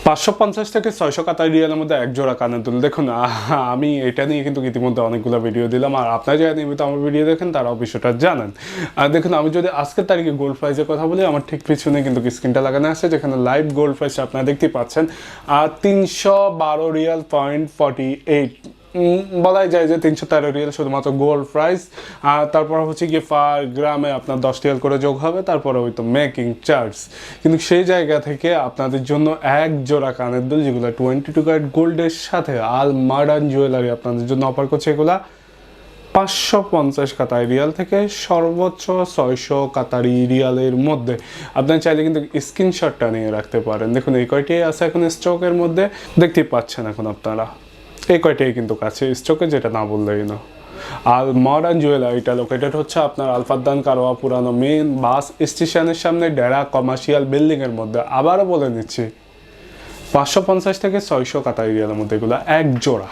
550 থেকে 600 কাতারি রিয়ালের মধ্যে এক জোড়া কানের দুল। দেখুন আমি এটা নিয়ে কিন্তু ইতিমধ্যে অনেকগুলো ভিডিও দিলাম, আর আপনারা যারা নিয়মিত আমার ভিডিও দেখেন তারাও বিষয়টা জানেন। আর দেখুন, আমি যদি আজকের তারিখে গোল্ড প্রাইসের কথা বলি, আমার ঠিক পিছনে কিন্তু স্ক্রিনটা লাগানো আছে, যেখানে লাইভ গোল্ড প্রাইস আপনারা দেখতে পাচ্ছেন 312 রিয়াল পয়েন্ট 48, বলাই যায় যে 313 রিয়াল শুধুমাত্র গোল্ড প্রাইস। আর তারপর হচ্ছে গিয়ে পার গ্রামে আপনার 10 রিয়াল করে যোগ হবে, তারপরে ওই তো মেকিং চার্জ। কিন্তু সেই জায়গা থেকে আপনাদের জন্য এক জোড়া কানের দুল, যেগুলো 22 ক্যারেট গোল্ডের সাথে আল মডার্ন জুয়েলারি আপনাদের জন্য অফার করছে, এগুলা 550 কাতারি রিয়াল থেকে সর্বোচ্চ 600 কাতারি রিয়ালের মধ্যে। আপনারা চাইলে কিন্তু স্ক্রিনশটটা নিয়ে রাখতে পারেন। দেখুন, এই কয়টি আছে এখন স্টকের মধ্যে, দেখতেই পাচ্ছেন এখন আপনারা, এই কয়টাই কিন্তু কাছে স্টকে, যেটা না বললেই না। আর মডার্ন জুয়েলারিটা লোকেটেড হচ্ছে আপনার আলফাদ্দান কারোয়া পুরানো মেন বাস স্টেশনের সামনে ডেরা কমার্শিয়াল বিল্ডিংয়ের মধ্যে। আবারও বলে নিচ্ছি, 550 থেকে 600 কাতারি রিয়ালের মধ্যে এগুলো এক জোড়া।